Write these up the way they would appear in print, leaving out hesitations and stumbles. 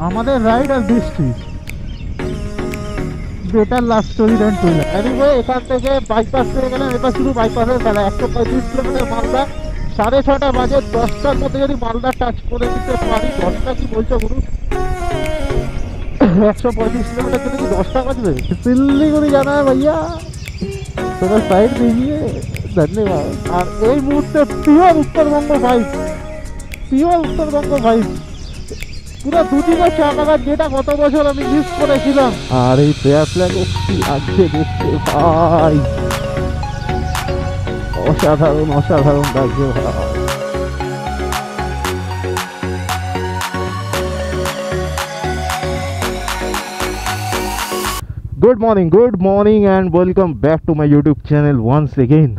আমাদের রাইড আর বৃষ্টি, বেটার লাভ স্টোরি দেন ট্রেলার। এনিওয়ে এখান থেকে বাইপাস পেয়ে গেলাম, এবার শুধু বাইপাসের খেলা। 135 কিলোমিটার মালদা, 6:30 বাজে। 10টার মধ্যে যদি মালদা টাচ করে দিতে পারি, 10টা কি বলছো গুরু? 135 किलोमीटर चले कि 10टा बजবে? सिल्लीगुड़ी जाना है भैया, थोड़ा साइड दीजिए, धन्यवाद। আর এই মুহূর্তে pure Uttarbanga vibe, pure Uttarbanga vibe, পুরো দুদিকে চা বাগান, যেটা গত বছর আমি মিস করেছিলাম। আর এই প্লেয়ার ফ্ল্যাগ কি লাগছে দেখতে ভাই, অসাধারণ অসাধারণ লাগছে ভাই। good morning and welcome back to my YouTube channel once again।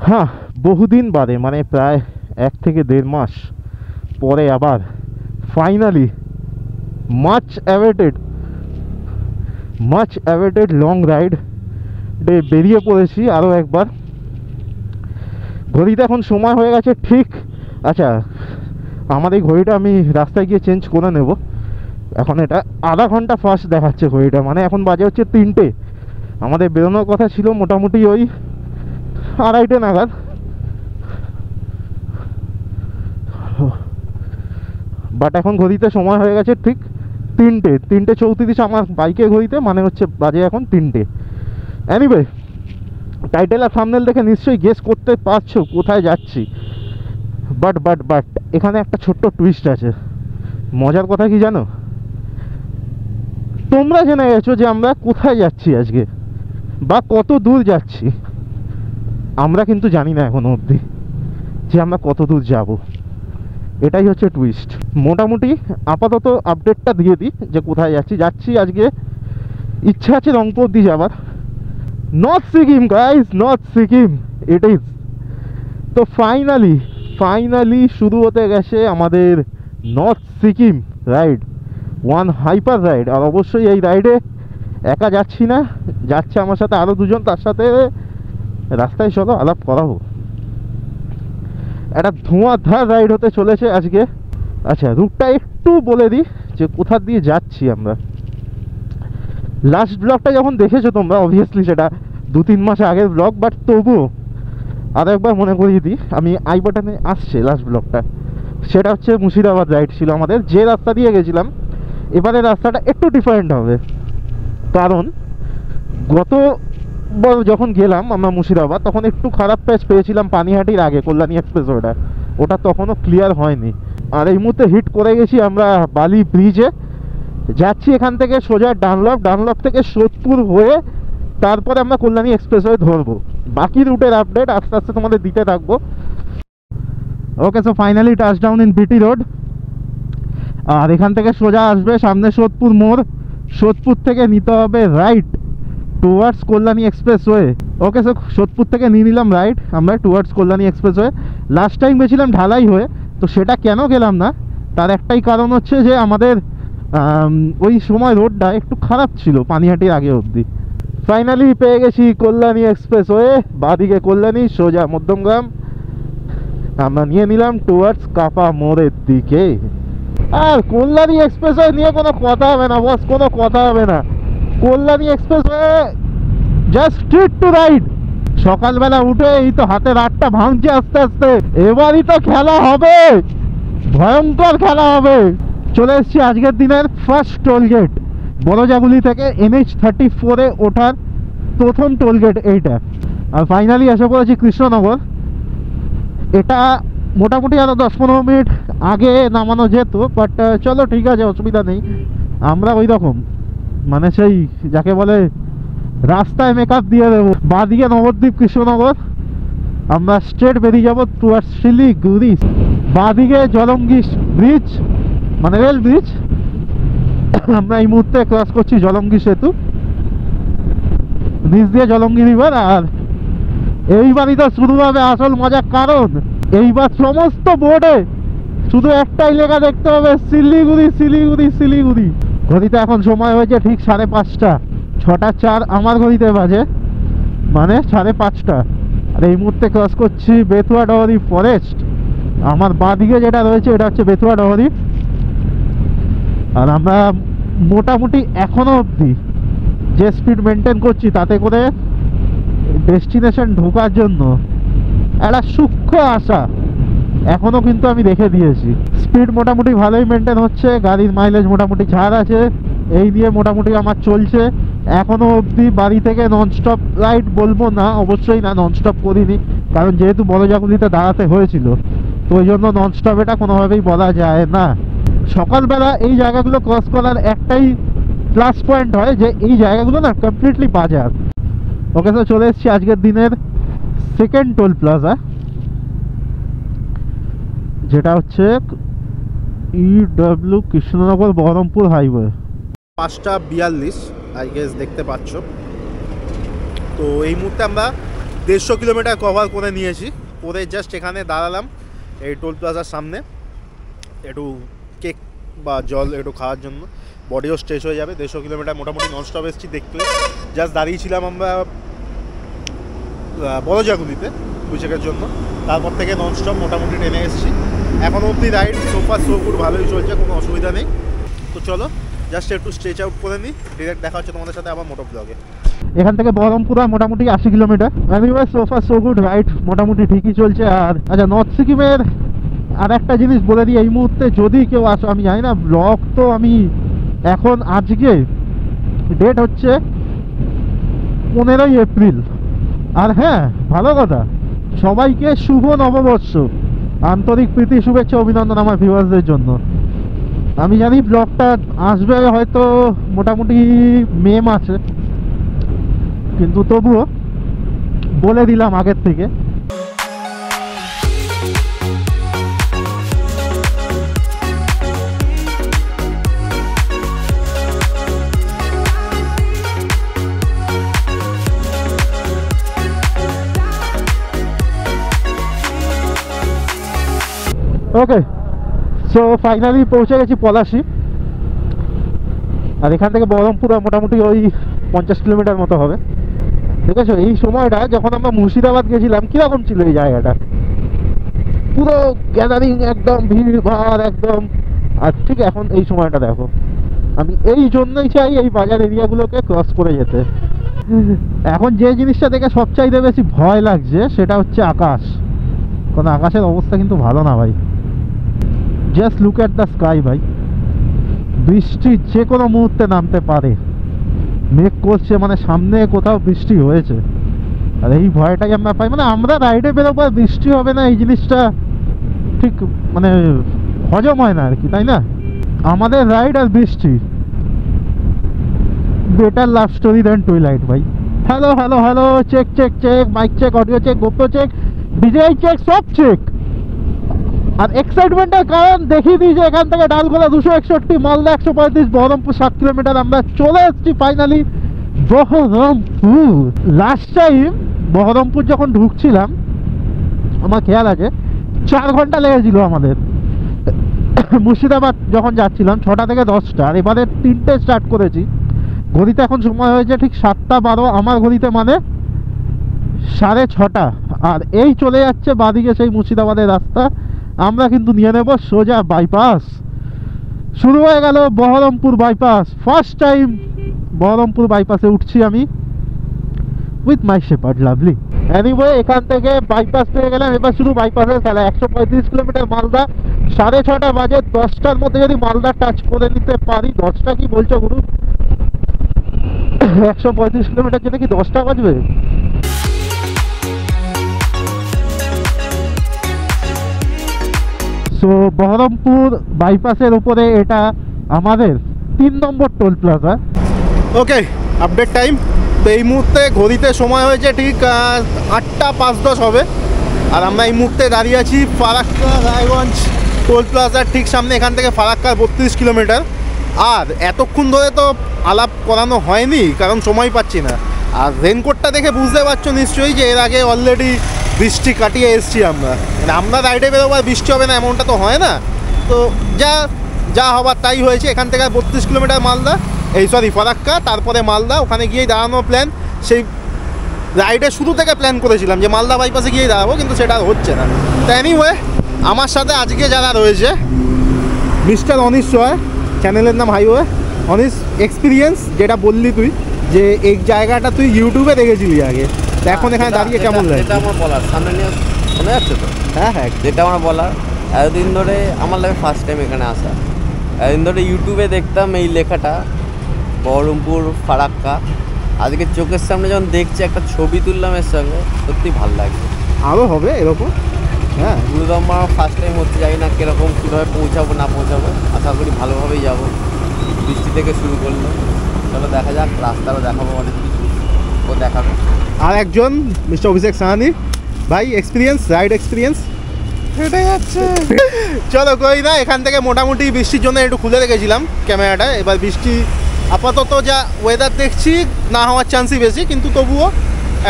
হ্যাঁ, বহুদিন বাদে, মানে প্রায় 1 থেকে 1.5 মাস পরে আবার finally much awaited long ride day বেরিয়ে পড়েছি আরও একবার। ঘড়িতে এখন সময় হয়ে গেছে ঠিক, আচ্ছা আমার এই ঘড়িটা আমি রাস্তায় গিয়ে চেঞ্জ করে নেব। এখন এটা আধা ঘন্টা ফাস্ট দেখাচ্ছে ঘড়িটা, মানে এখন বাজে হচ্ছে 3টে। আমাদের বেরোনোর কথা ছিল মোটামুটি ওই 2:30 নাগাদ, বাট এখন ঘড়িতে সময় হয়ে গেছে ঠিক 3:34 আমার বাইকের ঘড়িতে, মানে হচ্ছে বাজে এখন 3টে। এনিওয়ে, টাইটেল আর থাম্বনেল দেখে নিশ্চয়ই গেস করতে পারছো কোথায় যাচ্ছি, বাট এখানে একটা ছোট্ট টুইস্ট আছে। মজার কথা কি জানো? তোমরা জেনে গেছো যে আমরা কোথায় যাচ্ছি আজকে বা কত দূর যাচ্ছি, আমরা কিন্তু জানি না এখনো অবধি যে আমরা কত দূর যাব। এটাই হচ্ছে টুইস্ট। মোটামুটি আপাতত আপডেটটা দিয়ে দিই যে কোথায় যাচ্ছি আজকে। ইচ্ছা আছে রংপুর অবধি যাবার, north Sikkim guys, north Sikkim it is. তো ফাইনালি শুরু হতে গেছে আমাদের north Sikkim ride, one hyper ride. আর অবশ্যই এই রাইডে একা যাচ্ছি না, যাচ্ছে আমার সাথে আরও দুজন, তার সাথে রাস্তায় চলো আলাপ করাবো। একটা ধোঁয়াধার রাইড হতে চলেছে আজকে। আচ্ছা, রুটটা একটু বলে দিই যে কোথা দিয়ে যাচ্ছি আমরা। লাস্ট ব্লগটা যখন দেখেছো তোমরা, অবভিয়াসলি সেটা 2-3 মাস আগের ব্লগ, বাট তবুও আরও একবার মনে করিয়ে দিই। আমি আই বাটনে আসছে লাস্ট ব্লগটা, সেটা হচ্ছে মুর্শিদাবাদ রাইড ছিল আমাদের। যে রাস্তা দিয়ে গেছিলাম, এবারে রাস্তাটা একটু ডিফারেন্ট হবে, কারণ গতবার যখন গেলাম আমরা মুর্শিদাবাদ, তখন একটু খারাপ প্যাচ পেয়েছিলাম পানিহাটির আগে, কল্যাণী এক্সপ্রেস ওটা তখনও ক্লিয়ার হয়নি। আর এই মুহূর্তে হিট করে গেছি আমরা বালি ব্রিজে। যাচ্ছি এখান থেকে সোজা ডানলপ থেকে সোদপুর হয়ে তারপরে আমরা কল্যাণী এক্সপ্রেসওয়ে ধরবো। বাকি রুটের আপডেট আস্তে আস্তে তোমাদের দিতে থাকবো। Okay, so finally touch down in BT road. আর এখান থেকে সোজা আসবে সামনে সোদপুর মোড়, সোদপুর থেকে নিতে হবে রাইট টুয়ার্ডস কল্যাণী এক্সপ্রেসওয়ে। ওকে, সো সোদপুর থেকে নিয়ে নিলাম রাইট আমরা towards Kalyani expressway. Last time গেছিলাম ঢালাই হয়ে, তো সেটা কেন গেলাম না তার একটাই কারণ হচ্ছে যে আমাদের ওই সময় রোডটা একটু খারাপ ছিল পানিহাটির আগে অবধি। ফাইনালি পেয়ে গেছি কল্যাণী এক্সপ্রেসওয়ে, বাঁদিকে কল্যাণী, সোজা মধ্যমগ্রাম। আমরা নিয়ে নিলাম টুয়ার্ডস কাপা মোড়ের দিকে। আর কল্যাণী এক্সপ্রেসওয়ে নিয়ে কোনো কথা হবে না বস, কোনো কথা হবে না। Kalyani expressway just street to ride. সকালবেলা উঠে এই তো হাতে রাতটা ভাঙছে আস্তে আস্তে, এবারই তো খেলা হবে, ভয়ঙ্কর খেলা হবে। চলে এসেছি আজকের দিনের ফার্স্ট টোলগেট, বড়জাগুলি থেকে NH-34-এ ওঠার প্রথম টোলগেট এইটা। আর ফাইনালি এসে পড়েছি কৃষ্ণনগর। এটা মোটামুটি আরও 10-15 মিনিট আগে নামানো যেত, বাট চলো ঠিক আছে, অসুবিধা নেই। আমরা ওই রকম মানে সেই যাকে বলে রাস্তায় মেকআপ দিয়ে দেবো। বাঁদিকে নবদ্বীপ কৃষ্ণনগর, আমরা স্ট্রেট বেরিয়ে যাবো টুয়ার্ডস শিলিগুড়ি। বাঁদিকে জলঙ্গি ব্রিজ, মানে রেল ব্রিজ। আমরা এই মুহূর্তে ক্রস করছি জলঙ্গি সেতু, নিচ দিয়ে জলঙ্গি রিভার। আর এইবারই তো শুরু হবে আসল মজা, কারণ এইবার সমস্ত বোর্ডে শুধু একটাই লেখা দেখতে হবে, শিলিগুড়ি। ঘড়িতে এখন সময় হয়েছে ঠিক 5:30, 6:04 আমার ঘড়িতে বাজে, মানে 5:30। আর এই মুহূর্তে ক্রস করছি বেতুয়া ডহরি ফরেস্ট। আমার বাঁদিকে যেটা রয়েছে এটা হচ্ছে বেতুয়া ডহরি। আর আমরা মোটামুটি এখনো অবধি যে স্পিড মেনটেন করছি তাতে করে ডেস্টিনেশন ঢোকার জন্য একটা সূক্ষ্ম আশা এখনো কিন্তু আমি রেখে দিয়েছি। স্পিড মোটামুটি ভালোই মেনটেন হচ্ছে, গাড়ির মাইলেজ মোটামুটি ছাড় আছে, এই নিয়ে মোটামুটি আমার চলছে এখনো অবধি। বাড়ি থেকে ননস্টপ রাইড বলবো না, অবশ্যই না, ননস্টপ করিনি, কারণ যেহেতু বড়জাগুলিতে দাঁড়াতে হয়েছিল তো ওই জন্য ননস্টপ এটা কোনোভাবেই বলা যায় না। সকালবেলা এই জায়গাগুলো ক্রস করার একটাই প্লাস পয়েন্ট হয় যে এই জায়গাগুলো না কমপ্লিটলি বাজার। ওকে, তো চলে এসেছি আজকের দিনের সেকেন্ড টোল প্লাজা, যেটা হচ্ছে EW Krishnanagar Baharampur highway. 5:42 I guess দেখতে পাচ্ছ। তো এই মুহূর্তে আমরা 150 কিলোমিটার কভার করে নিয়েছি, করে জাস্ট এখানে দাঁড়ালাম এই টোল প্লাজার সামনে একটু কেক বা জল একটু খাওয়ার জন্য, বডিও স্ট্রেচ হয়ে যাবে। 150 কিলোমিটার মোটামুটি ননস্টপ এসেছি দেখতে। জাস্ট দাঁড়িয়েছিলাম আমরা বড়জাগুলিতে কুইচেকের জন্য, তারপর থেকে ননস্টপ মোটামুটি ট্রেনে এসেছি। এখন অবধি রাইড সোফা সো গুড, ভালোই চলছে, কোনো অসুবিধা নেই। তো চলো জাস্ট একটু স্ট্রেচ আউট করে নিই, ডিরেক্ট দেখা হচ্ছে তোমাদের সাথে আবার মোটো ব্লগে। এখান থেকে বহরমপুর মোটামুটি 80 kilometre. Anyway sofa so good, ride মোটামুটি ঠিকই চলছে। আর আচ্ছা, নর্থ সিকিমের আর একটা জিনিস বলে দিই, এই মুহূর্তে যদি কেউ আসো, আমি জানি না ব্লগ তো আমি এখন আজকে ডেট হচ্ছে 15 এপ্রিল। আর হ্যাঁ, ভালো কথা, সবাইকে শুভ নববর্ষ, আন্তরিক প্রীতি শুভেচ্ছা অভিনন্দন আমার ভিউয়ার্সদের জন্য। আমি জানি ব্লগটা আসবে হয়তো মোটামুটি মে মাসে, কিন্তু তবুও বলে দিলাম আগের থেকে। ওকে, সো ফাইনালি পৌঁছে গেছি পলাশি। আর এখান থেকে বহরমপুর মোটামুটি ওই 50 কিলোমিটার মতো হবে। ঠিক আছে, এই সময়টা যখন আমরা মুর্শিদাবাদ গেছিলাম কীরকম ছিল এই জায়গাটা, পুরো গ্যাদারিং, একদম ভিড় ভাড় একদম। আর ঠিক এখন এই সময়টা দেখো, আমি এই জন্যই চাই এই বাজার এরিয়াগুলোকে ক্রস করে যেতে। এখন যে জিনিসটা দেখে সবচাইতে বেশি ভয় লাগছে সেটা হচ্ছে আকাশ, কারণ আকাশের অবস্থা কিন্তু ভালো না ভাই। Just look at the sky ভাই, বৃষ্টি যে কোনো মুহূর্তে নামতে পারে। মেঘ করছে মানে সামনে কোথাও বৃষ্টি হয়েছে, আর এই ভয়টাই আমরা পাই। মানে আমরা রাইডে বেরোবো আর বৃষ্টি হবে না, এই জিনিসটা ঠিক মানে হজম হয় না আর কি, তাই না? আমাদের রাইড আর বৃষ্টি, better love story than Twilight ভাই। Hello hello hello, check check check, mic check, audio check, GoPro check, DJ check, সব চেক। আর এক্সাইটমেন্টের কারণ দেখিয়ে দিই যে এখান থেকে ডালগোলা 261, মালদা 135, বহরমপুর 7 কিলোমিটার। আমরা চলে এসেছি finally Baharampur. Last time Baharampur যখন ঢুকছিলাম আমার খেয়াল আছে 4 ঘন্টা লেগেছিল আমাদের। মুর্শিদাবাদ যখন যাচ্ছিলাম 6টা থেকে 10টা, আর এবারে 3টে স্টার্ট করেছি। ঘড়িতে এখন সময় হয়েছে ঠিক 7:12 আমার ঘড়িতে, মানে 6:30। আর এই চলে যাচ্ছে বাদিকে সেই মুর্শিদাবাদের রাস্তা। আমরা কিন্তু নিয়ে নেব সোজা বাইপাস। শুরু হয়ে গেল Baharampur bypass. First time Baharampur বাইপাসে উঠছি আমি with my shepherd lovely. Anyway, এখান থেকে বাইপাস পেয়ে গেলাম, এবার শুধু বাইপাসের খেলা। 135 কিলোমিটার মালদা, 6:30 বাজে। 10টার মধ্যে যদি মালদা টাচ করে নিতে পারি, 10টা কি বলছো গুরু? 135 কিলোমিটার যেতে কি 10টা বাজবে? তো বহরমপুর বাইপাসের উপরে এটা আমাদের 3 নম্বর টোল প্লাজা। ওকে, আপডেট টাইম। তো এই মুহূর্তে ঘড়িতে সময় হয়েছে ঠিক 8:05 হবে, আর আমরা এই মুহূর্তে দাঁড়িয়ে আছি ফারাক্কা রায়গঞ্জ টোল প্লাজার ঠিক সামনে। এখান থেকে ফারাক্কা 32 কিলোমিটার। আর এতক্ষণ ধরে তো আলাপ করানো হয়নি কারণ সময় পাচ্ছি না। আর রেনকোটটা দেখে বুঝতে পারছো নিশ্চয়ই যে এর আগে অলরেডি বৃষ্টি কাটিয়ে এসেছি আমরা। মানে আমরা রাইডে বেরোবার বৃষ্টি হবে না এমনটা তো হয় না। তো যা হবার তাই হয়েছে। এখান থেকে 32 কিলোমিটার মালদা, ফারাক্কা, তারপরে মালদা। ওখানে গিয়েই দাঁড়ানোর প্ল্যান। সেই রাইডের শুরু থেকে প্ল্যান করেছিলাম যে মালদা বাইপাসে গিয়েই দাঁড়াবো, কিন্তু সেটা আর হচ্ছে না। তো এনিওয়ে, আমার সাথে আজকে যারা রয়েছে, মিস্টার অনিশ্চয়, চ্যানেলের নাম হাইওয়ে অনিস এক্সপিরিয়েন্স, যেটা বললি তুই যে এই জায়গাটা তুই ইউটিউবে দেখেছিলি আগে, তো এখন এখানে দাঁড়িয়ে কেমন লাগে? এটা আমার বলার সামনে নিয়ে মনে যাচ্ছে তো, হ্যাঁ হ্যাঁ, যেটা আমার বলার এতদিন ধরে আমার লাগে ফার্স্ট টাইম এখানে আসা। এতদিন ধরে ইউটিউবে দেখতাম এই লেখাটা বহরমপুর ফারাক্কা, আজকে চোখের সামনে যখন দেখছি একটা ছবি তুললাম এর সঙ্গে, সত্যি ভালো লাগছে। আরও হবে এরকম। হ্যাঁ, গুরুদম আমার ফার্স্ট টাইম হচ্ছে, জানি না কীরকম কীভাবে পৌঁছাবো না পৌঁছাবো, আশা করি ভালোভাবেই যাবো। বৃষ্টি থেকে শুরু করলো, চলো দেখা যাক, রাস্তারও দেখাবো অনেক কিছু, ও দেখাবে। আর একজন মিস্টার অভিষেক সাহানি ভাই, এক্সপিরিয়েন্স, রাইড এক্সপিরিয়েন্স এটাই যাচ্ছে। চলো কই না, এখান থেকে মোটামুটি বৃষ্টির জন্য একটু খুলে রেখেছিলাম ক্যামেরাটা। এবার বৃষ্টি আপাতত যা ওয়েদার দেখছি না হওয়ার চান্সই বেশি, কিন্তু তবুও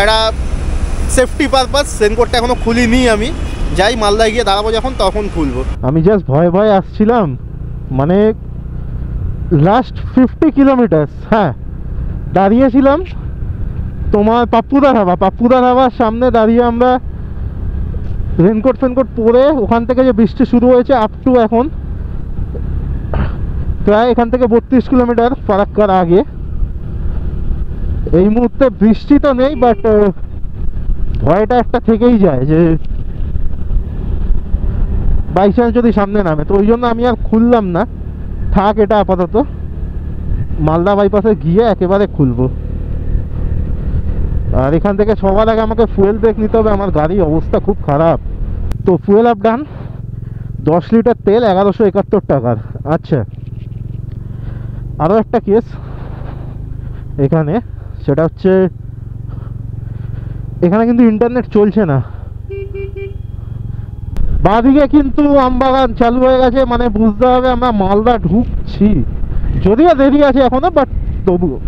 একটা সেফটি পারপাস রেনকোটটা এখনও খুলিনি। আমি যাই মালদায় গিয়ে দাঁড়াবো যখন, তখন খুলবো। আমি জাস্ট ভয়ে ভয়ে আসছিলাম, মানে লাস্ট 50 কিলোমিটার হ্যাঁ দাঁড়িয়েছিলাম তোমার পাপ্পুদা ধাবার সামনে দাঁড়িয়ে আমরা রেনকোট ফেনকোট পরে, ওখান থেকে যে বৃষ্টি শুরু হয়েছে আপ টু এখন প্রায় এখান থেকে 32 কিলোমিটার ফারাক্কার আগে। এই মুহূর্তে বৃষ্টি তো নেই, বাট ভয়টা একটা থেকেই যায় যে বাই চান্স যদি সামনে নামে, তো ওই জন্য আমি আর খুললাম না, থাক এটা আপাতত। মালদা বাইপাসে গিয়ে একেবারে খুলবো। আর এখান থেকে সবার আগে আমাকে ফুয়েল ব্রেক নিতে হবে, আমার গাড়ির অবস্থা খুব খারাপ। তো ফুয়েল আপ ডান, 10 লিটার তেল 1171 টাকার। আচ্ছা, আরও একটা কেস এখানে, সেটা হচ্ছে এখানে কিন্তু ইন্টারনেট চলছে না। বাঁদিকে কিন্তু আমবাগান চালু হয়ে গেছে, মানে বুঝতে হবে আমরা মালদা ঢুকছি, যদিও দেরি আছে এখনো, বাট তবুও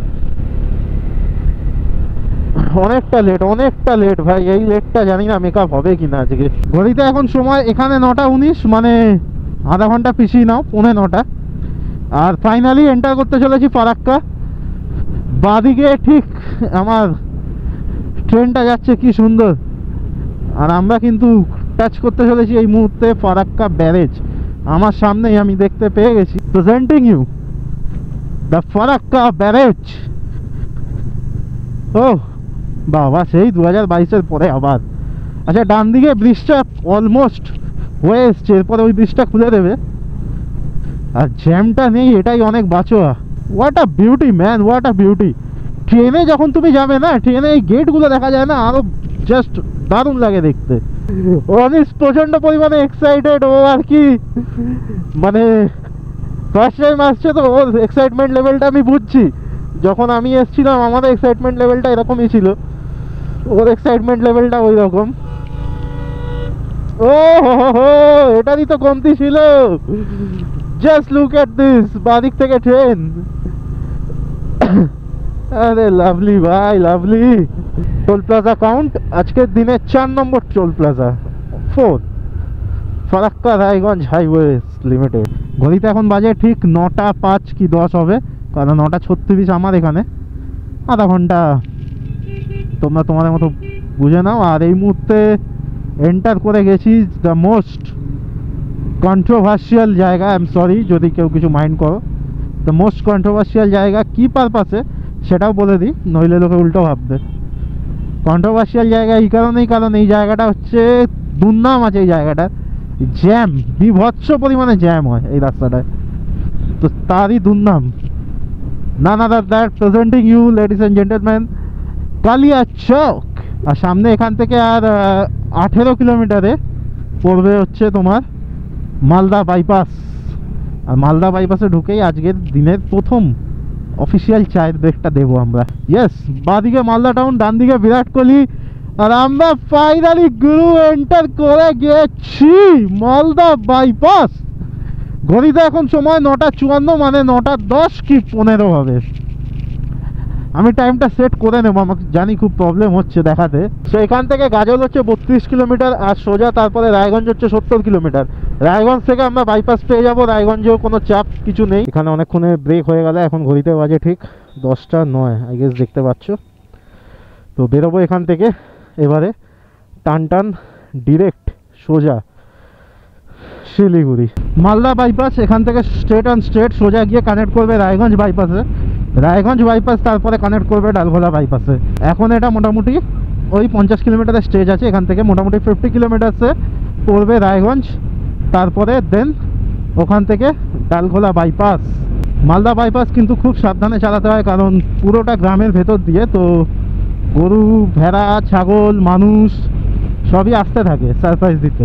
অনেকটা লেট ভাই। এই লেটটা জানি না মেকআপ হবে কিনা আজকে। ঘড়িতে এখন সময় এখানে 9:19, মানে আধা ঘন্টা পিছিয়ে নাও, 9:45। আর ফাইনালি এন্টার করতে চলেছি ফারাক্কা। বাঁদিকে ঠিক আমার ট্রেনটা যাচ্ছে, কি সুন্দর। আর আমরা কিন্তু টাচ করতে চলেছি এই মুহূর্তে ফারাক্কা ব্যারেজ। আমার সামনেই আমি দেখতে পেয়ে গেছি, presenting you the Farakka barrage. ও বাবা, সেই 2022-এর পরে আবার। আচ্ছা, ডান দিকে ব্রিজটা অলমোস্ট হয়ে এসছে, এরপরে ওই ব্রিজটা খুলে দেবে। আর জ্যামটা নেই, এটাই অনেক বাঁচোয়া। What a beauty man, what a beauty. ট্রেনে যখন তুমি যাবে না, ট্রেনে এই গেটগুলো দেখা যায় না, আরো জাস্ট দারুণ লাগে দেখতে। অনিস প্রচন্ড পরিমাণে এক্সাইটেড ও, আর কি মানে ফার্স্ট টাইম আসছে তো, ওর এক্সাইটমেন্ট লেভেলটা আমি বুঝছি। যখন আমি এসেছিলাম আমাদের এক্সাইটমেন্ট লেভেলটা এরকমই ছিল, ওর এক্সাইটমেন্ট লেভেলটা ওই রকম। ও হো, এটারই তো কমতি ছিল। জাস্ট লুক এট দিস, বাদিক থেকে ট্রেন। আরে লাভলি ভাই, লাভলি। টোল প্লাজা কাউন্ট আজকের দিনে 4 নম্বর toll plaza, 4 Farakka Raiganj highway limited. ঘড়িতে এখন বাজে ঠিক 9:05 কি 10 হবে, কারণ 9:36 আমার এখানে। আধা ঘন্টা তোমরা তোমাদের মতো বুঝে নাও। আর এই মুহূর্তে এন্টার করে গেছি দ্য মোস্ট কন্ট্রোভার্সিয়াল জায়গা। আই এম সরি যদি কেউ কিছু মাইন্ড করো। দ্য মোস্ট কন্ট্রোভার্সিয়াল জায়গা কী পারপাসে সেটাও বলে দিই, নইলে লোকে উল্টো ভাববে। কন্ট্রোভার্সিয়াল জায়গা এই কারণেই, কারণ এই জায়গাটা হচ্ছে দুর্নাম আছে এই জায়গাটার। জ্যাম, বিভৎস পরিমাণে জ্যাম হয় এই রাস্তাটায়, তো তারই দুর্নাম। none other than presenting you ladies and gentlemen কালিয়া চক। আর সামনে এখান থেকে আর 18 কিলোমিটারে পড়বে হচ্ছে তোমার মালদা বাইপাস। আর মালদা বাইপাসে ঢুকেই আজকের দিনের প্রথম অফিসিয়াল চায়ের ব্রেকটা দেবো আমরা। ইয়েস, বাঁদিকে মালদা টাউন, ডান দিকে বিরাট কোহলি। আর আমরা ফাইনালি গুরু এন্টার করে গেছি মালদা বাইপাস। ঘড়িতে এখন সময় 9:54, মানে 9:10 কি 15 হবে। আমি টাইমটা সেট করে নেবো, আমাকে জানি খুব প্রবলেম হচ্ছে দেখাতে। সো এখান থেকে গাজল হচ্ছে 32 কিলোমিটার, আর সোজা তারপরে রায়গঞ্জ হচ্ছে 70 কিলোমিটার। রায়গঞ্জ থেকে আমরা বাইপাস পেয়ে যাবো, রায়গঞ্জেও কোনো চাপ কিছু নেই। এখানে অনেকক্ষণে ব্রেক হয়ে গেল, এখন ঘড়িতে বাজে ঠিক 10:09 আই গেস, দেখতে পাচ্ছ। তো বেরোবো এখান থেকে এবারে টান টান ডিরেক্ট সোজা শিলিগুড়ি। মালদা বাইপাস এখান থেকে স্ট্রেট অ্যান্ড স্ট্রেট সোজা গিয়ে কানেক্ট করবে রায়গঞ্জ বাইপাসে, রায়গঞ্জ বাইপাস তারপরে কানেক্ট করবে ডালখোলা বাইপাসে। এখন এটা মোটামুটি ওই 50 কিলোমিটারের স্টেজ আছে, এখান থেকে মোটামুটি 50 কিলোমিটারসে পড়বে রায়গঞ্জ, তারপরে দেন ওখান থেকে ডালখোলা বাইপাস। মালদা বাইপাস কিন্তু খুব সাবধানে চালাতে হয়, কারণ পুরোটা গ্রামের ভেতর দিয়ে, তো গরু ভেড়া ছাগল মানুষ সবই আসতে থাকে সারপ্রাইজ দিতে।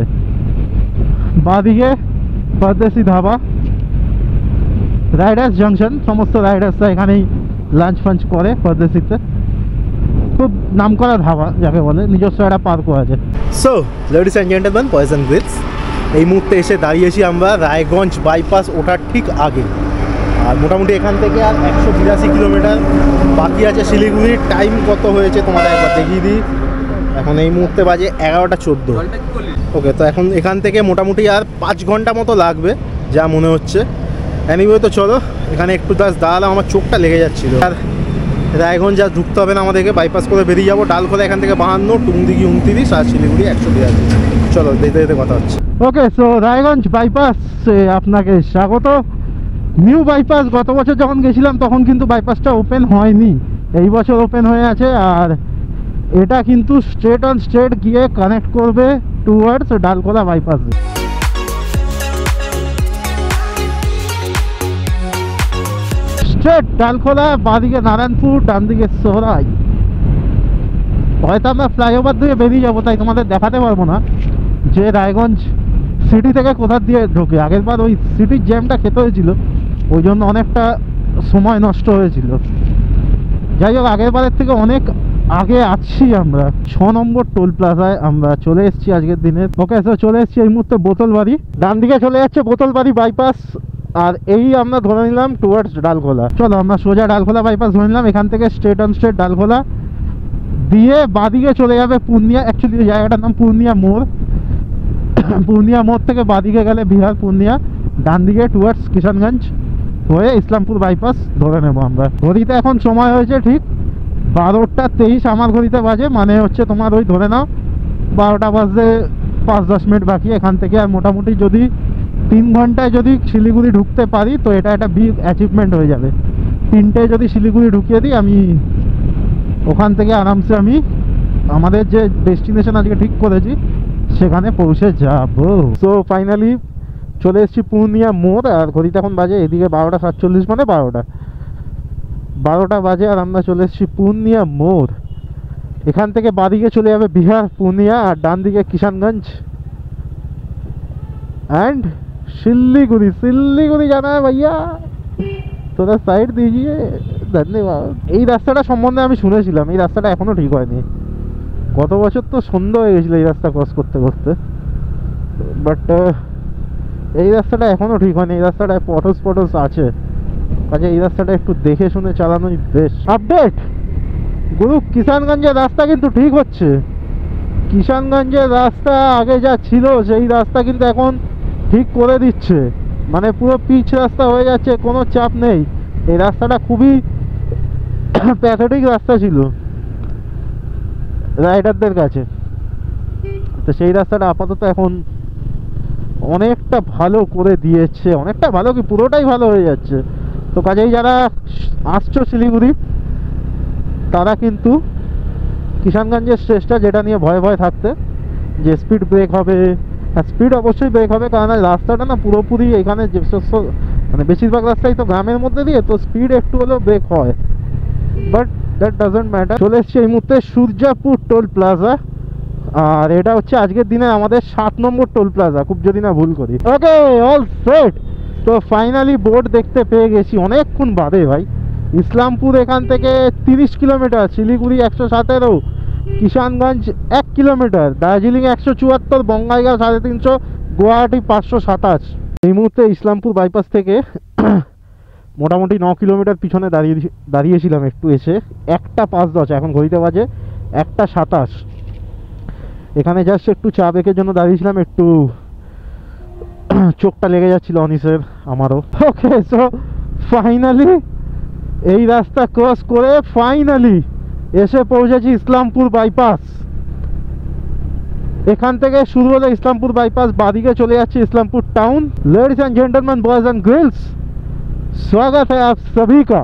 বাদিকে পরদেশি ধাবা, রাইডার্স জাংশন, সমস্ত রাইডার্সরা এখানেই লাঞ্চ ফাঞ্চ করে পরদেশিতে। খুব নামকরা ধাবা যাকে বলে, নিজস্ব একটা পার্কও আছে। So ladies and gentleman, boys and girls, এই মুহূর্তে এসে দাঁড়িয়েছি আমরা রায়গঞ্জ বাইপাস ওঠার ঠিক আগে। আর মোটামুটি এখান থেকে আর 182 কিলোমিটার বাকি আছে শিলিগুড়ির। টাইম কত হয়েছে তোমাদের একবার দেখিয়ে দিই। এখন এই মুহূর্তে বাজে 11:14। ওকে, তো এখন এখান থেকে মোটামুটি আর 5 ঘন্টা মতো লাগবে যা মনে হচ্ছে। এনিওয়ে, তো চলো এখানে একটু দাঁড়ালাম, আমার চোখটা লেগে যাচ্ছিলো। আর রায়গঞ্জ আর ঢুকতে হবে না আমাদেরকে, বাইপাস করে বেরিয়ে যাবো। ডালখোলা এখান থেকে 52, টুংদিঘি 29 আর শিলিগুড়ি 182। চলো দেখতে দেখতে কথা হচ্ছে। ওকে, সো রায়গঞ্জ বাইপাস আপনাকে স্বাগত। নিউ বাইপাস, গত বছর যখন গেছিলাম তখন কিন্তু বাইপাসটা ওপেন হয়নি, এই বছর ওপেন হয়ে আছে। আর এটা কিন্তু স্ট্রেট অন স্ট্রেট গিয়ে কানেক্ট করবে towards Dalkhola bypass. Straight Dalkhola, বাঁদিকে নারায়ণপুর, ডান দিকে সোহরাই। হয়তো আমরা ফ্লাইওভার দিয়ে বেরিয়ে যাবো, তাই তোমাদের দেখাতে পারবো না যে রায়গঞ্জ সিটি থেকে কোথা দিয়ে ঢোকে। আগের বার ওই সিটির জ্যামটা খেতে হয়েছিল, ওই জন্য অনেকটা সময় নষ্ট হয়েছিল। যাই হোক, আগের বারের থেকে অনেক আগে আছি আমরা। 6 নম্বর টোল প্লাজায় আমরা চলে এসেছি আজকের দিনে। ওকে, তো চলে এসেছি এই মুহূর্তে বোতলবাড়ি। ডান দিকে চলে যাচ্ছে বোতলবাড়ি বাইপাস, আর এই আমরা ধরে নিলাম টুয়ার্ডস ডালখোলা। চলো আমরা সোজা ডালখোলা বাইপাস ধরে নিলাম। এখান থেকে স্ট্রেট অন স্ট্রেট ডালখোলা দিয়ে বাঁদিকে চলে যাবে পূর্ণিয়া। অ্যাকচুয়ালি এই জায়গাটার নাম পূর্ণিয়া মোড়। পূর্ণিয়া মোড় থেকে বাঁদিকে গেলে বিহার পূর্ণিয়া, ডান দিকে টুয়ার্ডস কিষানগঞ্জ হয়ে ইসলামপুর বাইপাস ধরে নেব আমরা। ঘড়িতে এখন সময় হয়েছে ঠিক 12:23 আমার ঘড়িতে বাজে, মানে হচ্ছে তোমার ওই ধরে নাও 12টা বাজতে 5-10 মিনিট বাকি এখান থেকে। আর মোটামুটি যদি 3 ঘন্টায় যদি শিলিগুড়ি ঢুকতে পারি তো এটা একটা বিগ অ্যাচিভমেন্ট হয়ে যাবে। 3টে যদি শিলিগুড়ি ঢুকিয়ে দিই, আমি ওখান থেকে আরামসে আমি আমাদের যে ডেস্টিনেশন আজকে ঠিক করেছি সেখানে পৌঁছে যাব। সো ফাইনালি চলে এসেছি পূর্ণিয়া মোড়, আর ঘড়িতে এখন বাজে এদিকে 12:47, মানে 12টা বাজে। আর আমরা চলে এসেছি পূর্ণিয়া মোড়। এখান থেকে বাদিকে চলে যাবে বিহার পূর্ণিয়া, আর ডান দিকে কিষানগঞ্জ एंड শিলিগুড়ি जाना है भैया, थोड़ा साइड दीजिए, धन्यवाद। এই রাস্তাটা সম্বন্ধে আমি শুনেছিলাম, এই রাস্তাটা এখনো ঠিক হয়নি। গত বছর তো সন্ধ্যা হয়ে গেছিলো এই রাস্তা ক্রস করতে করতে, বাট এই রাস্তাটা এখনো ঠিক হয়নি। এই রাস্তাটায় পটস আছে, কাজে এই রাস্তাটা একটু দেখে শুনে চালানোই বেশ। আপডেট গুরু, কিষানগঞ্জের রাস্তা কিন্তু ঠিক হচ্ছে। কিষানগঞ্জের রাস্তা আগে যা ছিল সেই রাস্তা কিন্তু এখন ঠিক করে দিচ্ছে, মানে পুরো পিচ রাস্তা হয়ে যাচ্ছে, কোনো চাপ নেই। এই রাস্তাটা খুবই প্যাথেটিক রাস্তা ছিল রাইডারদের কাছে, তো সেই রাস্তাটা আপাতত এখন অনেকটা ভালো করে দিয়েছে। অনেকটা ভালো কি, পুরোটাই ভালো হয়ে যাচ্ছে। তো কাজেই যারা আসছো শিলিগুড়ি তারা কিন্তু কিষানগঞ্জের স্টেজটা যেটা নিয়ে ভয়ে থাকতে যে স্পিড ব্রেক হবে, হ্যাঁ স্পিড অবশ্যই ব্রেক হবে, কারণ রাস্তাটা না পুরোপুরি এখানে যে মানে বেশিরভাগ রাস্তাই তো গ্রামের মধ্যে দিয়ে, তো স্পিড একটু হলেও ব্রেক হয়, বাট দ্যাট ডাজন্ট ম্যাটার। চলে এসছি এই মুহূর্তে সূর্যাপুর টোল প্লাজা, আর এটা হচ্ছে আজকের দিনে আমাদের 7 নম্বর টোল প্লাজা, খুব যদি না ভুল করি। ওকে, অল সেট। তো ফাইনালি বোর্ড দেখতে পেয়ে গেছি অনেকক্ষণ বাদে ভাই। ইসলামপুর এখান থেকে 30 কিলোমিটার, শিলিগুড়ি 117, কিষানগঞ্জ 1 কিলোমিটার, দার্জিলিং 174, বঙ্গাইগাঁও 350, গুয়াহাটি 527। এই মুহূর্তে ইসলামপুর বাইপাস থেকে মোটামুটি 9 কিলোমিটার পিছনে দাঁড়িয়েছিলাম একটু এসে। 1:05, এখন ঘড়িতে বাজে 1:27। এখানে জাস্ট একটু চা ব্রেকের জন্য দাঁড়িয়েছিলাম, একটু চোখটা লেগে যাচ্ছিল অনিসের, আমারও। ওকে, সো ফাইনালি এই রাস্তা ক্রস করে ফাইনালি এসে পৌঁছেছি ইসলামপুর বাইপাস। এখান থেকে শুরু হলো ইসলামপুর বাইপাস, বাদিকে চলে যাচ্ছে Islampur town. Ladies and gentleman, boys and girls, स्वागत है आप सभी का।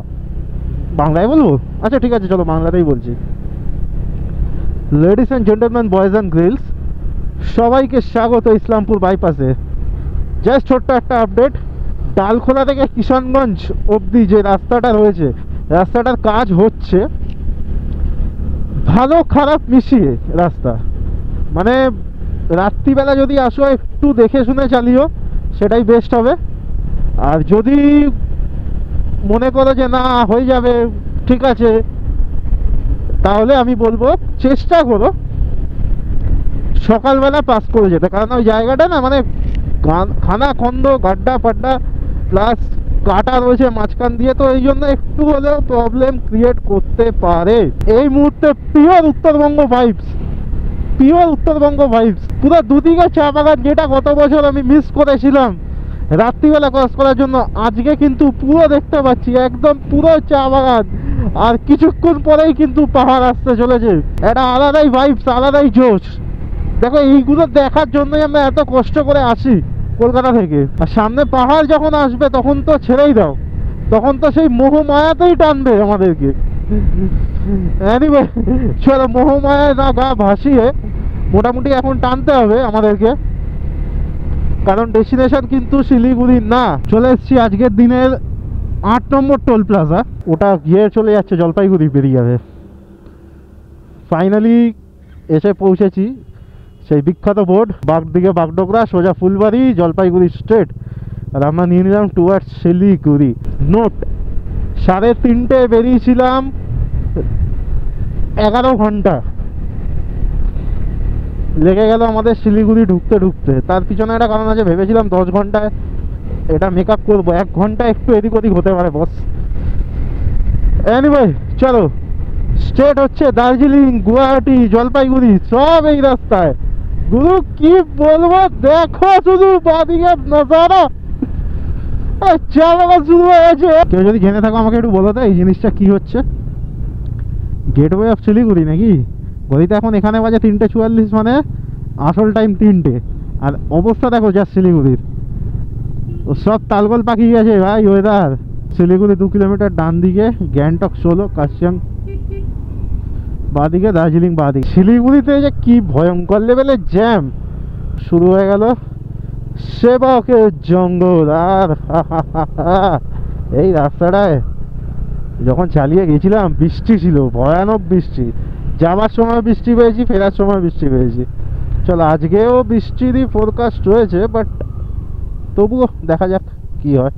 বাংলায় বলবো? আচ্ছা ঠিক আছে, চলো বাংলাতেই বলছি। Ladies and gentleman, boys and girls, সবাইকে স্বাগত ইসলামপুর বাইপাসে। জাস্ট ছোট্ট একটা আপডেট, ডালখোলা থেকে কিষানগঞ্জ অবধি যে রাস্তাটা রয়েছে, রাস্তাটার কাজ হচ্ছে, ভালো খারাপ মিশিয়ে রাস্তা। মানে রাত্রিবেলা যদি আসো একটু দেখে শুনে চালিও, সেটাই বেস্ট হবে। আর যদি মনে করো যে না হয়ে যাবে ঠিক আছে, তাহলে আমি বলবো চেষ্টা করো সকালবেলা পাস করে যেতে। কারণ ওই জায়গাটা না মানে খানা খন্দ, গাড্ডা ফাড্ডা প্লাস কাটা রয়েছে মাঝখান দিয়ে, তো এই জন্য একটু হলেও প্রবলেম ক্রিয়েট করতে পারে। এই মুহূর্তে pure Uttarbanga vibes, pure Uttarbanga vibes, পুরো দুদিকে চা বাগান, যেটা গত বছর আমি মিস করেছিলাম রাত্রিবেলা ক্রস করার জন্য, আজকে কিন্তু পুরো দেখতে পাচ্ছি, একদম পুরো চা বাগান। আর কিছুক্ষণ পরেই কিন্তু পাহাড় আসতে চলেছে, একটা আলাদাই ভাইবস, আলাদাই জোশ। দেখো এইগুলো দেখার জন্যই আমরা এত কষ্ট করে আসি কলকাতা থেকে। আর সামনে পাহাড় যখন আসবে তখন তো ছেড়েই দাও, তখন তো সেই মোহমায়াতেই টানবে আমাদেরকে। এনিওয়ে চলো, মোহমায়া না গা ভাসিয়ে মোটামুটি এখন টানতে হবে আমাদেরকে, কারণ ডেস্টিনেশন কিন্তু শিলিগুড়ি না। চলে এসেছি আজকের দিনের 8 নম্বর টোল প্লাজা, ওটা গিয়ে চলে যাচ্ছে জলপাইগুড়ি, বেরিয়ে যাবে। ফাইনালি এসে পৌঁছেছি সেই বিখ্যাত বোর্ড, বাগদিকে বাগডোগরা, সোজা ফুলবাড়ি, জলপাইগুড়ি স্ট্রেট। আর আমরা নিয়ে নিলাম টুয়ার্ডস শিলিগুড়ি। নোট 3:30 বেরিয়েছিলাম, 11 ঘন্টা লেগে গেল আমাদের শিলিগুড়ি ঢুকতে ঢুকতে। তার পিছনে একটা কারণ আছে, ভেবেছিলাম 10 ঘন্টায় এটা মেকআপ করবো, 1 ঘন্টা একটু এদিক ওদিক হতে পারে বস। এনিওয়ে চলো, স্টেট হচ্ছে দার্জিলিং, গুয়াহাটি, জলপাইগুড়ি, সব এই রাস্তায়। গুরু কি বলবো, দেখো শুধু বাদিকে নজারা, চা বাগান শুরু হয়েছে। কেউ যদি জেনে থাকো আমাকে একটু বলো তো এই জিনিসটা কি হচ্ছে। গেটওয়ে অফ শিলিগুড়ি নাকি? গদিতে এখন এখানে বাজে 3:44, মানে আসল টাইম 3টে। আর অবস্থা দেখো যা শিলিগুড়ির, ও সব তালগোল পাকিয়ে গেছে ভাই ওয়েদার। শিলিগুড়ি 2 কিলোমিটার ডান দিকে, গ্যাংটক 16, কার্শিয়াং বাদিকে, দার্জিলিং বাদিকে। শিলিগুড়িতে যে কি ভয়ঙ্কর লেভেলের জ্যাম শুরু হয়ে গেল, সেবকের জঙ্গল। আর এই রাস্তাটায় যখন চালিয়ে গেছিলাম বৃষ্টি ছিল, ভয়ানক বৃষ্টি। যাওয়ার সময় বৃষ্টি পেয়েছি, ফেরার সময় বৃষ্টি পেয়েছি। চলো আজকেও বৃষ্টিরই ফোরকাস্ট রয়েছে, বাট তবুও দেখা যাক কি হয়।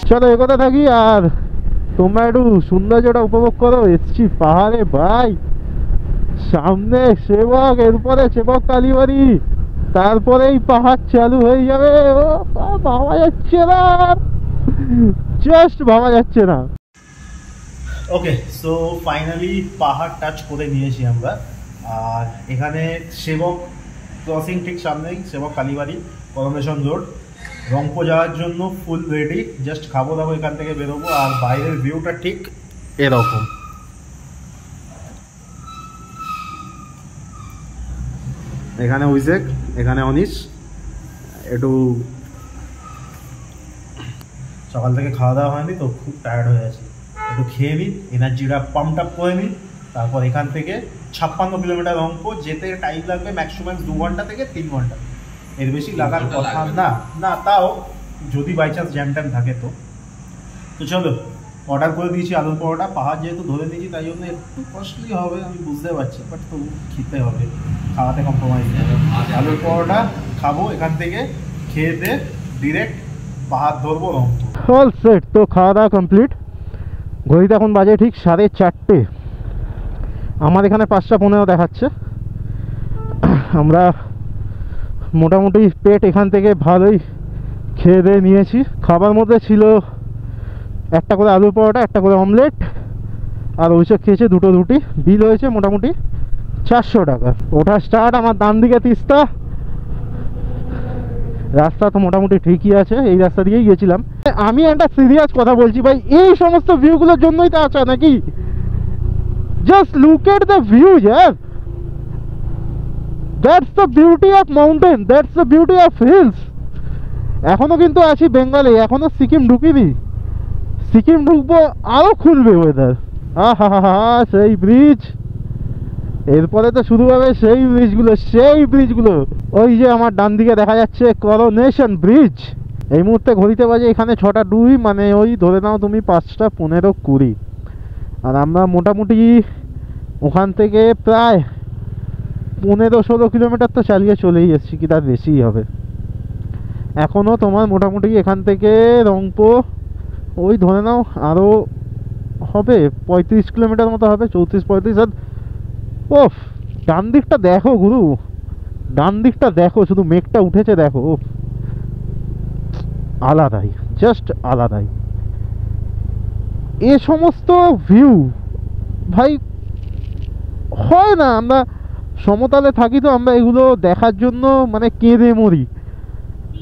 চলো এগোতে থাকি, আর তোমরা একটু সৌন্দর্যটা উপভোগ করো। এসছি পাহাড়ে ভাই, সামনে সেবক, এরপরে সেবক কালীবাড়ি, তারপরেই পাহাড় চালু হয়ে যাবে। ও ভাবা যাচ্ছে না, জাস্ট ভাবা যাচ্ছে না। ওকে, সো ফাইনালি পাহাড় টাচ করে নিয়েছি আমরা। আর এখানে সেবক ক্রসিং ঠিক সামনেই, সেবক কালীবাড়ি, করোনেশন রোড। রংপো যাওয়ার জন্য ফুল রেডি, জাস্ট খাবো দাবো এখান থেকে বেরোবো। আর বাইরের ভিউটা ঠিক এরকম। এখানে অভিষেক, এখানে অনিশ। একটু সকাল থেকে খাওয়া দাওয়া হয়নি তো, খুব টায়ার্ড হয়ে আছে, একটু খেয়ে নিই, এনার্জিটা পাম্প আপ করে নিই। তারপর এখান থেকে 56 কিলোমিটার রংপো, যেতে টাইম লাগবে ম্যাক্সিমাম 2 ঘন্টা থেকে 3 ঘন্টা, এর বেশি লাগার কথা না। না তাও যদি বাই চান্স জ্যাম ট্যাম থাকে তো। তো চলো, অর্ডার করে দিয়েছি আলুর পরোটা। পাহাড় যেহেতু ধরে নিয়েছি তাই জন্য একটু কস্টলি হবে আমি বুঝতে পারছি, বাট তবু খেতে হবে, খাওয়াতে কম্প্রোমাইজ নেই। আলুর পরোটা খাবো এখান থেকে, খেয়ে দিয়ে ডিরেক্ট পাহাড় ধরবো রংপো। অল সেট, তো খাওয়া দাওয়া কমপ্লিট। ঘড়িতে এখন বাজে ঠিক 4:30, আমার এখানে 5:15 দেখাচ্ছে। আমরা মোটামুটি পেট এখান থেকে ভালোই খেয়ে দিয়ে নিয়েছি। খাবার মধ্যে ছিল একটা করে আলু পরোটা, একটা করে অমলেট, আর ওইসব খেয়েছে 2টো রুটি। বিল হয়েছে মোটামুটি 400 টাকা। ওঠা স্টার্ট আমার ডান দিকে তিস্তা, রাস্তা তো মোটামুটি ঠিকই আছে, এই রাস্তা দিয়েই গেছিলাম। আমি একটা সিরিয়াস কথা বলছি ভাই, এই সমস্ত ভিউগুলোর জন্যই তো আসা নাকি? Just look at the view year, that's the beauty of mountain, that's the beauty of hills. এখনো কিন্তু আছি বেঙ্গলে, এখনো সিকিম ঢুকিনি, সিকিম ঢুকবো আরও খুলবে ওয়েদার। হা হা হা, সেই ব্রিজ, এরপরে তো শুরু হবে সেই ব্রিজগুলো, সেই ব্রিজগুলো। ওই যে আমার ডান দিকে দেখা যাচ্ছে করোনেশন ব্রিজ। এই মুহূর্তে ঘড়িতে বাজে এখানে 6:02, মানে ওই ধরে নাও তুমি 5:15-20। আর আমরা মোটামুটি ওখান থেকে প্রায় 15-16 কিলোমিটার তো চালিয়ে চলেই এসেছি, কি তার বেশিই হবে। এখনও তোমার মোটামুটি এখান থেকে রংপো ওই ধরে নাও আরও হবে 35 কিলোমিটার মতো হবে, 34-35। আর ওফ, ডান দিকটা দেখো গুরু, ডান দিকটা দেখো, শুধু মেঘটা উঠেছে দেখো, ওফ, আলাদাই, জাস্ট আলাদাই। এ সমস্ত ভিউ ভাই হয় না, আমরা সমতলে থাকি তো আমরা এগুলো দেখার জন্য মানে কেঁদে মরি।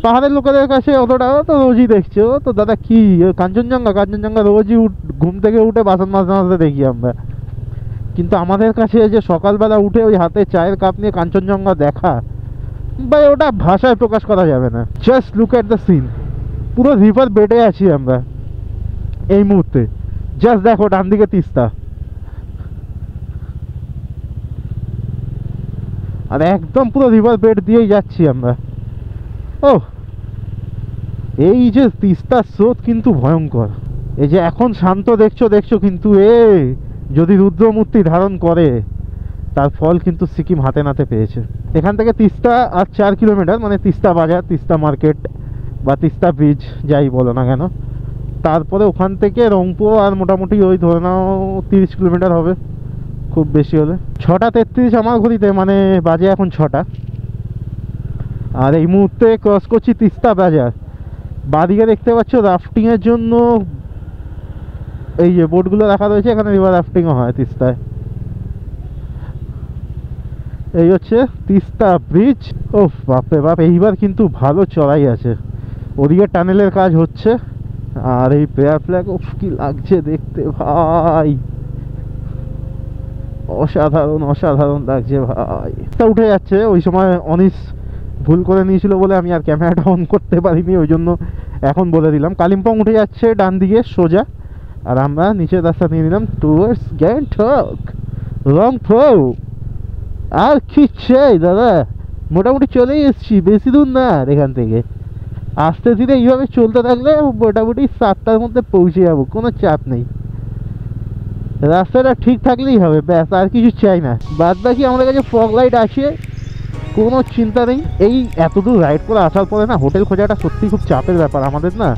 পাহাড়ের লোকেদের কাছে অতটা তো রোজই দেখছে, ও তো দাদা কি কাঞ্চনজঙ্ঘা, কাঞ্চনজঙ্ঘা রোজই ঘুম থেকে উঠে বাসন মাঝে মাঝে দেখি আমরা। কিন্তু আমাদের কাছে যে সকালবেলা উঠে ওই হাতে চায়ের কাপ নিয়ে কাঞ্চনজঙ্ঘা দেখা, ভাই ওটা ভাষায় প্রকাশ করা যাবে না। Just look at the scene, পুরো রিভার বেডে আছি আমরা এই মুহূর্তে। জাস্ট দেখো ডান দিকে তিস্তা, আর একদম পুরো রিভার বেড দিয়েই যাচ্ছি আমরা। ও, এই যে তিস্তার স্রোত কিন্তু ভয়ঙ্কর। এই যে এখন শান্ত দেখছো কিন্তু যদি রুদ্রমূর্তি ধারণ করে তার ফল কিন্তু সিকিম হাতে নাতে পেয়েছে। এখান থেকে তিস্তা আর 4 কিলোমিটার, মানে তিস্তা বাজার, তিস্তা মার্কেট বা তিস্তা ব্রিজ যাই বলো না কেন। তারপরে ওখান থেকে রংপো আর মোটামুটি ওই ধরে নাও 30 কিলোমিটার হবে খুব বেশি হলে। 6:33 আমার ঘড়িতে, মানে বাজে এখন 6টা। আর এই মুহূর্তে ক্রস করছি তিস্তা বাজার। বাদিকে দেখতে পাচ্ছ রাফটিংয়ের জন্য এই যে বোটগুলো রাখা রয়েছে, এখানে রিভার রাফটিংও হয় তিস্তায়। এই হচ্ছে তিস্তা ব্রিজ। ও বাপরে বাপ, এইবার কিন্তু ভালো চড়াই আছে। ওদিকে টানেলের কাজ হচ্ছে, আর এই প্রেয়ার ফ্ল্যাগ, ও কি লাগছে দেখতে ভাই, অসাধারণ অসাধারণ লাগছে ভাই। তা উঠে যাচ্ছে, ওই সময় অনিস ভুল করে নিয়েছিল বলে আমি আর ক্যামেরাটা অন করতে পারিনি, ওই জন্য এখন বলে দিলাম। কালিম্পং উঠে যাচ্ছে ডান দিকে সোজা, আর আমরা নিচের রাস্তা নিয়ে নিলাম টুয়ার্ডস গ্যাংটক, রংপো। আর কি চাই দাদা, মোটামুটি চলেই এসছি, বেশি দূর না এখান থেকে। আস্তে ধীরে এইভাবে চলতে থাকলে মোটামুটি 7টার মধ্যে পৌঁছে যাবো, কোনো চাপ নেই। রাস্তাটা ঠিক থাকলেই হবে, ব্যাস, আর কিছু চাই না। বাদ বাকি আমাদের কাছে ফগ লাইট আছে, কোনো চিন্তা নেই। এই এতদূর রাইড করে আসার পরে না হোটেল খোঁজাটা সত্যি খুব চাপের ব্যাপার আমাদের না।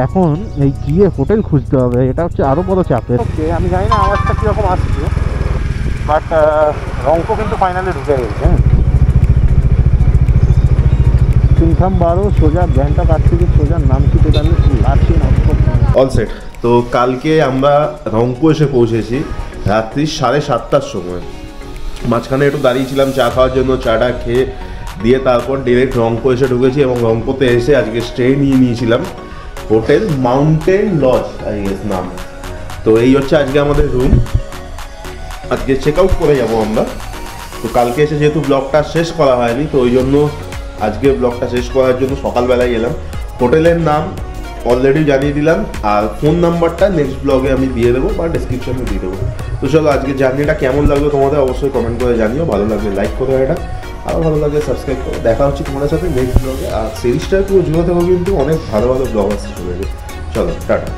এখন এই গিয়ে হোটেল খুঁজতে হবে, এটা হচ্ছে আরও বড় চাপের। ওকে, আমি জানি না আওয়াজটা কীরকম আসছে, বাট রংপো কিন্তু ফাইনালি ঢুকে গেছে। সিংথাম 12 সোজা গ্যাংটক, কাছ থেকে সোজা নামছি টোটালি লাচি অল সেট। তো কালকে আমরা রংপো এসে পৌঁছেছি রাত্রি 7:30টার সময়। মাঝখানে একটু দাঁড়িয়েছিলাম চা খাওয়ার জন্য, চাটা খেয়ে দিয়ে তারপর ডিরেক্ট রংপো এসে ঢুকেছি। এবং রংপোতে এসে আজকে স্টে নিয়েছিলাম hotel mountain lodge, I guess নাম। তো এই হচ্ছে আজকে আমাদের রুম, আজকে চেক আউট করে যাবো আমরা। তো কালকে এসে যেহেতু ব্লগটা শেষ করা হয়নি, তো ওই জন্য আজকে ব্লগটা শেষ করার জন্য সকালবেলায় এলাম। হোটেলের নাম অলরেডি জানিয়ে দিলাম, আর ফোন নাম্বারটা নেক্সট ব্লগে আমি দিয়ে দেবো বা ডিসক্রিপশনে দিয়ে দেবো। তো চলো, আজকে জার্নিটা কেমন লাগলো তোমাদের অবশ্যই কমেন্ট করে জানিও। ভালো লাগলে লাইক করো, এটা আরও ভালো লাগলে সাবস্ক্রাইব করো। দেখা হচ্ছে তোমাদের সাথে নেক্সট ব্লগে। আর সিরিজটা পুরো জুড়ে থাকো, কিন্তু অনেক ভালো ভালো ব্লগ আসছে চলে। চলো টাটা।